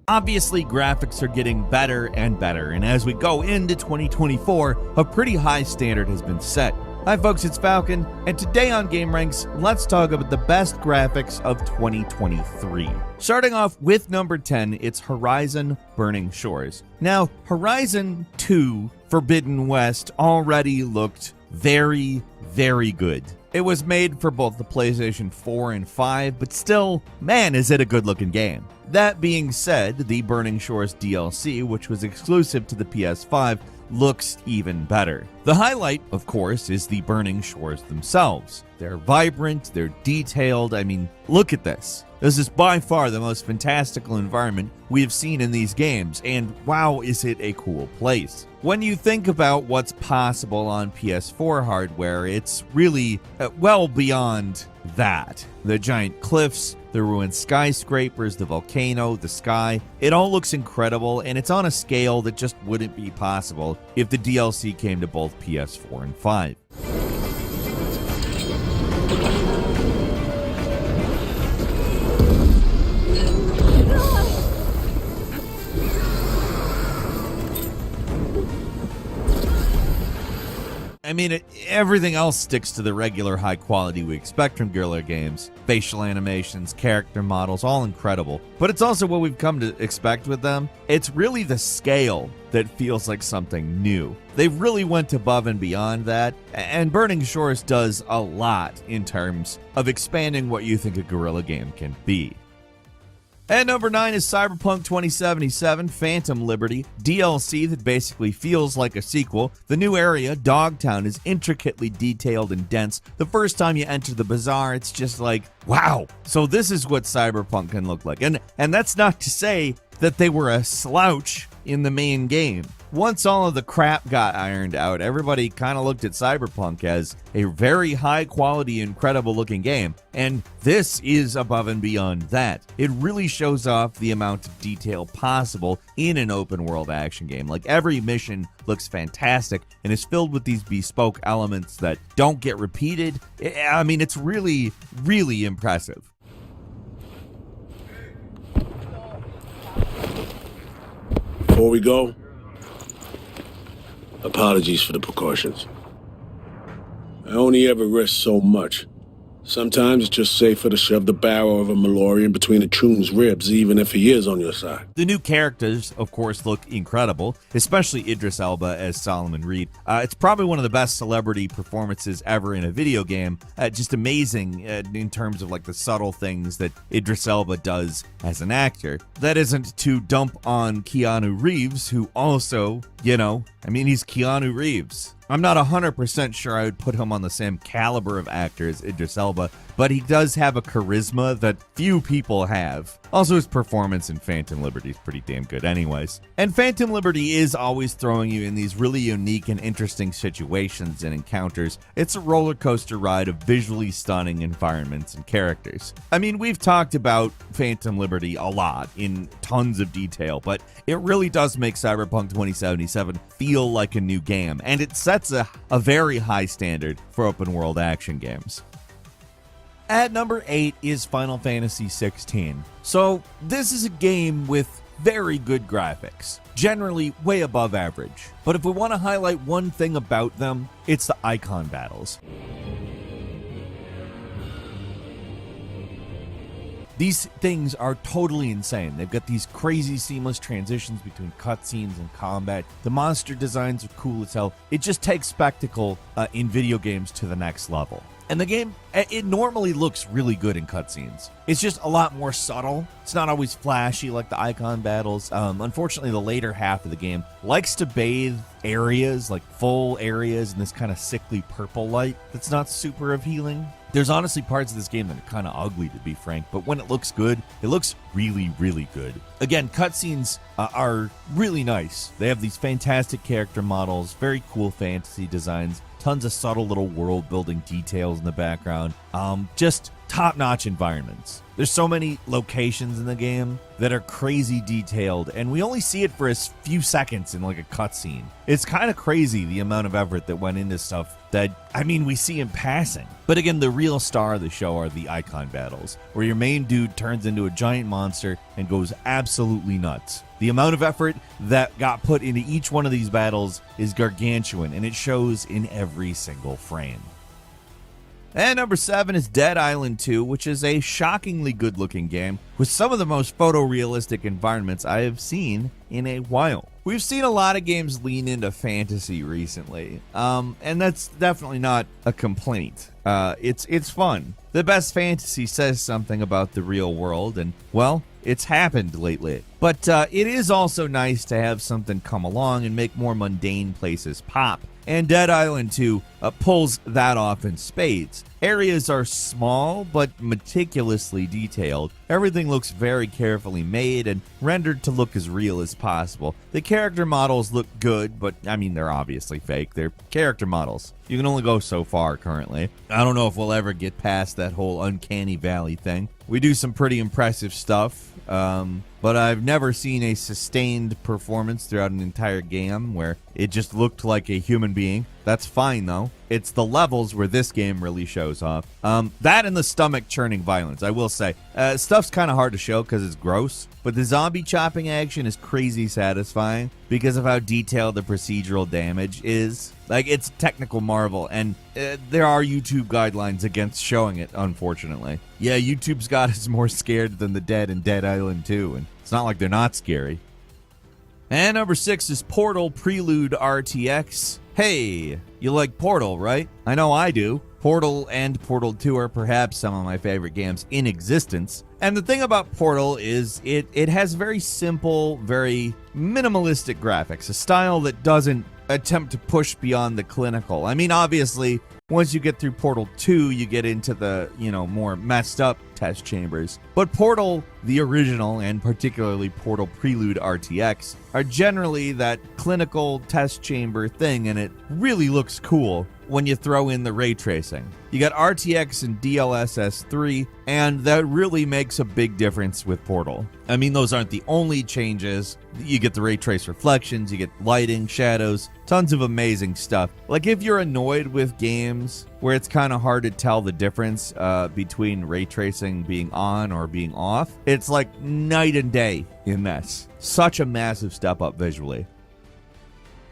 Obviously, graphics are getting better and better, and as we go into 2024, a pretty high standard has been set. Hi folks, it's Falcon, and today on Game Ranks, let's talk about the best graphics of 2023. Starting off with number 10, it's Horizon Burning Shores. Now, Horizon 2 Forbidden West already looked very, very good. It was made for both the PlayStation 4 and 5, but still, man, is it a good-looking game. That being said, the Burning Shores DLC, which was exclusive to the PS5, looks even better. The highlight, of course, is the Burning Shores themselves. They're vibrant, they're detailed. I mean, look at this. This is by far the most fantastical environment we have seen in these games, and wow, is it a cool place. When you think about what's possible on PS4 hardware, it's really well beyond that. The giant cliffs, the ruined skyscrapers, the volcano, the sky, it all looks incredible, and it's on a scale that just wouldn't be possible if the DLC came to both PS4 and 5. I mean, everything else sticks to the regular high quality we expect from Guerrilla Games. Facial animations, character models, all incredible. But it's also what we've come to expect with them. It's really the scale that feels like something new. They really went above and beyond that, and Burning Shores does a lot in terms of expanding what you think a Guerrilla game can be. At number 9 is Cyberpunk 2077 Phantom Liberty, DLC that basically feels like a sequel. The new area, Dogtown, is intricately detailed and dense. The first time you enter the bazaar, it's just like, wow. So this is what Cyberpunk can look like. And that's not to say that they were a slouch in the main game. Once all of the crap got ironed out, everybody kind of looked at Cyberpunk as a very high quality, incredible looking game. And this is above and beyond that. It really shows off the amount of detail possible in an open world action game. Like, every mission looks fantastic and is filled with these bespoke elements that don't get repeated. I mean, it's really, really impressive. Before we go, apologies for the precautions. I only ever risk so much. Sometimes it's just safer to shove the barrel of a Malorian between a Choom's ribs, even if he is on your side. The new characters, of course, look incredible, especially Idris Elba as Solomon Reed. It's probably one of the best celebrity performances ever in a video game. Just amazing in terms of like the subtle things that Idris Elba does as an actor. That isn't to dump on Keanu Reeves, who also, he's Keanu Reeves. I'm not 100% sure I would put him on the same caliber of actor as Idris Elba, but he does have a charisma that few people have. Also, his performance in Phantom Liberty is pretty damn good anyways. And Phantom Liberty is always throwing you in these really unique and interesting situations and encounters. It's a roller coaster ride of visually stunning environments and characters. I mean, we've talked about Phantom Liberty a lot in tons of detail, but it really does make Cyberpunk 2077 feel like a new game, and it sets a very high standard for open world action games. At number 8 is Final Fantasy XVI. So this is a game with very good graphics, generally way above average. But if we want to highlight one thing about them, it's the icon battles. These things are totally insane. They've got these crazy seamless transitions between cutscenes and combat. The monster designs are cool as hell. It just takes spectacle in video games to the next level. And the game, it normally looks really good in cutscenes. It's just a lot more subtle. It's not always flashy like the icon battles. Unfortunately, the later half of the game likes to bathe areas, like full areas, in this kind of sickly purple light that's not super appealing. There's honestly parts of this game that are kind of ugly, to be frank, but when it looks good, it looks really, really good. Again, cutscenes are really nice. They have these fantastic character models, very cool fantasy designs, tons of subtle little world-building details in the background. Just top-notch environments. There's so many locations in the game that are crazy detailed, and we only see it for a few seconds in like a cutscene. It's kind of crazy the amount of effort that went into stuff that, I mean, we see in passing. But again, the real star of the show are the icon battles, where your main dude turns into a giant monster and goes absolutely nuts. The amount of effort that got put into each one of these battles is gargantuan, and it shows in every single frame. And number 7 is Dead Island 2, which is a shockingly good-looking game with some of the most photorealistic environments I have seen in a while. We've seen a lot of games lean into fantasy recently, and that's definitely not a complaint. It's fun. The best fantasy says something about the real world, and, well, it's happened lately. But it is also nice to have something come along and make more mundane places pop. And Dead Island 2 pulls that off in spades. Areas are small but meticulously detailed. Everything looks very carefully made and rendered to look as real as possible. The character models look good, but I mean, they're obviously fake. They're character models. You can only go so far currently. I don't know if we'll ever get past that whole uncanny valley thing. We do some pretty impressive stuff. But I've never seen a sustained performance throughout an entire game where it just looked like a human being. That's fine, though. It's the levels where this game really shows off. That and the stomach-churning violence, I will say. Stuff's kind of hard to show because it's gross, but the zombie chopping action is crazy satisfying because of how detailed the procedural damage is. Like, it's a technical marvel, and there are YouTube guidelines against showing it, unfortunately. Yeah, YouTube's got us more scared than the dead in Dead Island 2, and it's not like they're not scary. And number 6 is Portal Prelude RTX. Hey, you like Portal, right? I know I do. Portal and Portal 2 are perhaps some of my favorite games in existence. And the thing about Portal is it has very simple, very minimalistic graphics, a style that doesn't attempt to push beyond the clinical. I mean, obviously, once you get through Portal 2, you get into the, more messed up test chambers. But Portal, the original, and particularly Portal Prelude RTX, are generally that clinical test chamber thing, and it really looks cool when you throw in the ray tracing. You got RTX and DLSS 3, and that really makes a big difference with Portal. I mean, those aren't the only changes. You get the ray trace reflections, you get lighting, shadows, tons of amazing stuff. Like, if you're annoyed with games where it's kind of hard to tell the difference between ray tracing being on or being off, it's like night and day in this. Such a massive step up visually.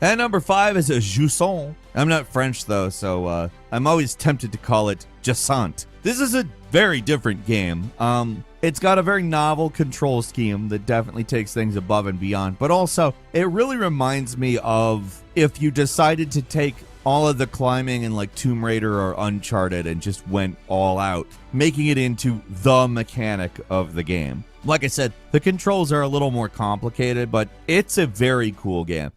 And number 5 is a Jusant. I'm not French, though, so I'm always tempted to call it Jusant. This is a very different game. It's got a very novel control scheme that definitely takes things above and beyond, but also it really reminds me of if you decided to take all of the climbing in like Tomb Raider or Uncharted and just went all out, making it into the mechanic of the game. Like I said, the controls are a little more complicated, but it's a very cool game.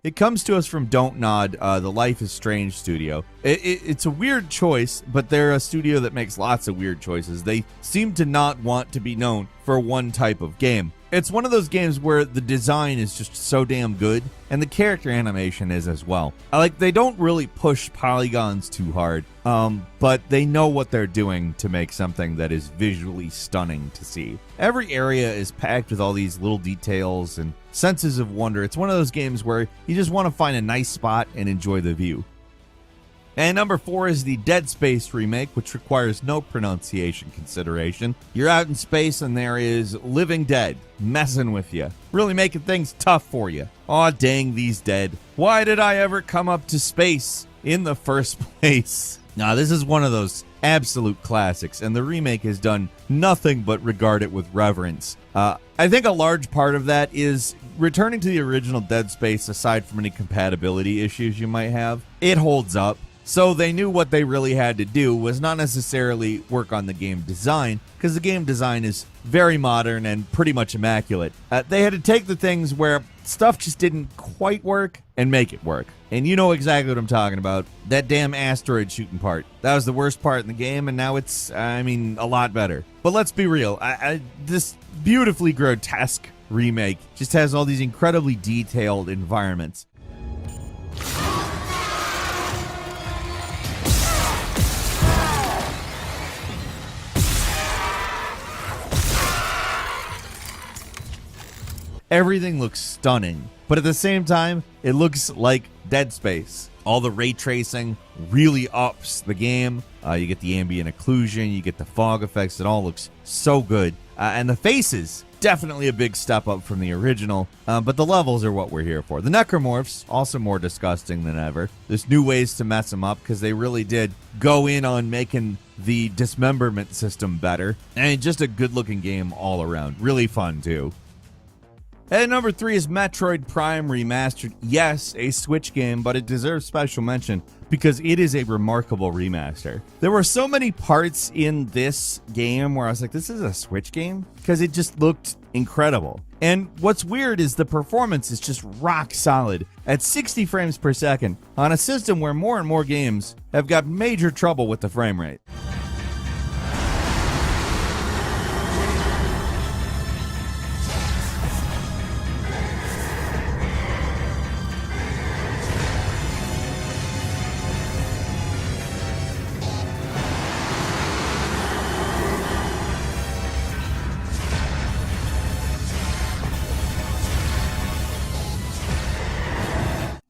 It comes to us from Don't Nod, the Life is Strange studio. It's a weird choice, but they're a studio that makes lots of weird choices. They seem to not want to be known for one type of game. It's one of those games where the design is just so damn good, and the character animation is as well. They don't really push polygons too hard, but they know what they're doing to make something that is visually stunning to see. Every area is packed with all these little details and senses of wonder. It's one of those games where you just want to find a nice spot and enjoy the view. And number 4 is the Dead Space remake, which requires no pronunciation consideration. You're out in space and there is living dead messing with you, really making things tough for you. Aw, dang these dead. Why did I ever come up to space in the first place? Now, this is one of those absolute classics, and the remake has done nothing but regard it with reverence. I think a large part of that is returning to the original Dead Space, aside from any compatibility issues you might have. It holds up. So they knew what they really had to do was not necessarily work on the game design, because the game design is very modern and pretty much immaculate. They had to take the things where stuff just didn't quite work and make it work. And you know exactly what I'm talking about. That damn asteroid shooting part. That was the worst part in the game, and now it's, a lot better. But let's be real. This beautifully grotesque remake just has all these incredibly detailed environments. Everything looks stunning, but at the same time, it looks like Dead Space. All the ray tracing really ups the game. You get the ambient occlusion, you get the fog effects. It all looks so good. And the faces, definitely a big step up from the original, but the levels are what we're here for. The necromorphs, also more disgusting than ever. There's new ways to mess them up because they really did go in on making the dismemberment system better. And just a good-looking game all around. Really fun, too. And number 3 is Metroid Prime Remastered. Yes, a Switch game, but it deserves special mention because it is a remarkable remaster. There were so many parts in this game where I was like, this is a Switch game? Because it just looked incredible. And what's weird is the performance is just rock solid at 60 frames per second on a system where more and more games have got major trouble with the frame rate.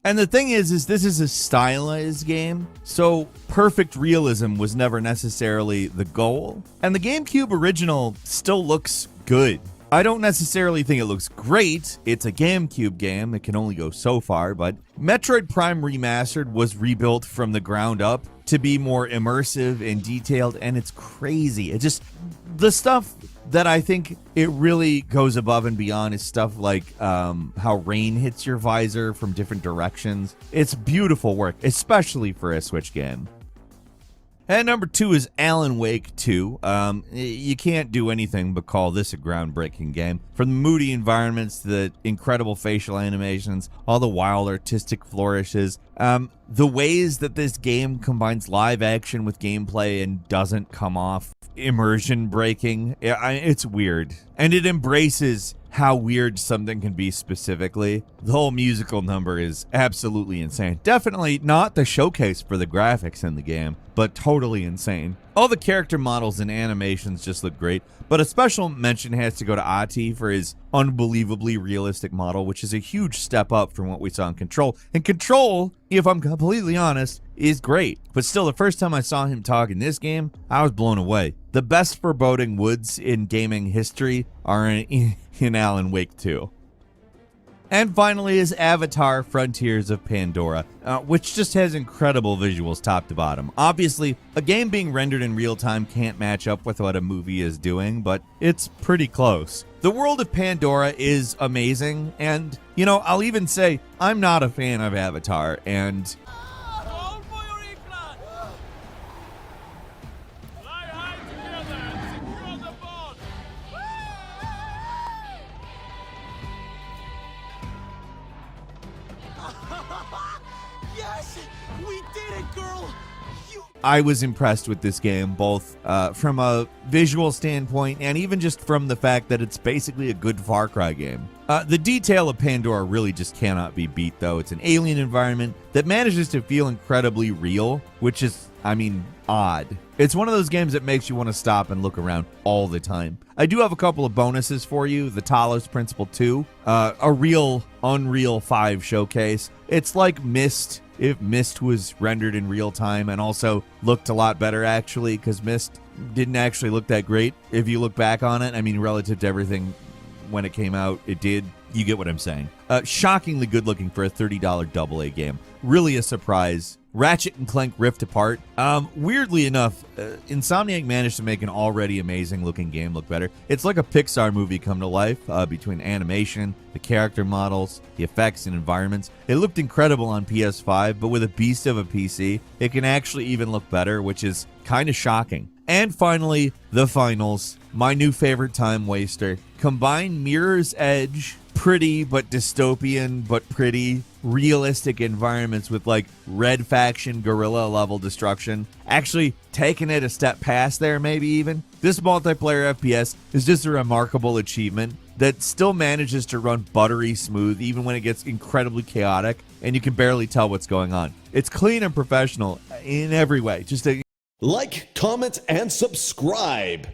And the thing is this is a stylized game, so perfect realism was never necessarily the goal. And the GameCube original still looks good. I don't necessarily think it looks great. It's a GameCube game. It can only go so far, but Metroid Prime Remastered was rebuilt from the ground up to be more immersive and detailed, and it's crazy. It just, the stuff that I think it really goes above and beyond is stuff like how rain hits your visor from different directions. It's beautiful work, especially for a Switch game. And number 2 is Alan Wake 2. You can't do anything but call this a groundbreaking game. From the moody environments to the incredible facial animations, all the wild artistic flourishes, the ways that this game combines live action with gameplay and doesn't come off immersion breaking, it's weird. And it embraces how weird something can be specifically. The whole musical number is absolutely insane. Definitely not the showcase for the graphics in the game, but totally insane. All the character models and animations just look great, but a special mention has to go to Ati for his unbelievably realistic model, which is a huge step up from what we saw in Control. And Control, if I'm completely honest, is great. But still, the first time I saw him talk in this game, I was blown away. The best foreboding woods in gaming history are in Alan Wake 2. And finally is Avatar Frontiers of Pandora, which just has incredible visuals top to bottom. Obviously, a game being rendered in real time can't match up with what a movie is doing, but it's pretty close. The world of Pandora is amazing, and, you know, I'll even say I'm not a fan of Avatar, and Yes! We did it, girl! I was impressed with this game, both from a visual standpoint and even just from the fact that it's basically a good Far Cry game. The detail of Pandora really just cannot be beat, though. It's an alien environment that manages to feel incredibly real, which is, I mean, odd. It's one of those games that makes you want to stop and look around all the time. I do have a couple of bonuses for you. The Talos Principle 2, a real Unreal 5 showcase. It's like Myst, if Myst was rendered in real time and also looked a lot better, actually, because Myst didn't actually look that great. If you look back on it, I mean, relative to everything when it came out, it did. You get what I'm saying. Shockingly good looking for a $30 AA game. Really a surprise. Ratchet and Clank Rift Apart. Weirdly enough, Insomniac managed to make an already amazing looking game look better. It's like a Pixar movie come to life, between animation, the character models, the effects and environments. It looked incredible on PS5, but with a beast of a PC, it can actually even look better, which is kind of shocking. And finally, the finals, my new favorite time waster. Combine Mirror's Edge, pretty but dystopian but pretty, realistic environments with like Red Faction guerrilla level destruction. Actually taking it a step past there, maybe even. This multiplayer FPS is just a remarkable achievement. that still manages to run buttery smooth even when it gets incredibly chaotic and you can barely tell what's going on. It's clean and professional in every way. Just a Like, comment, and subscribe.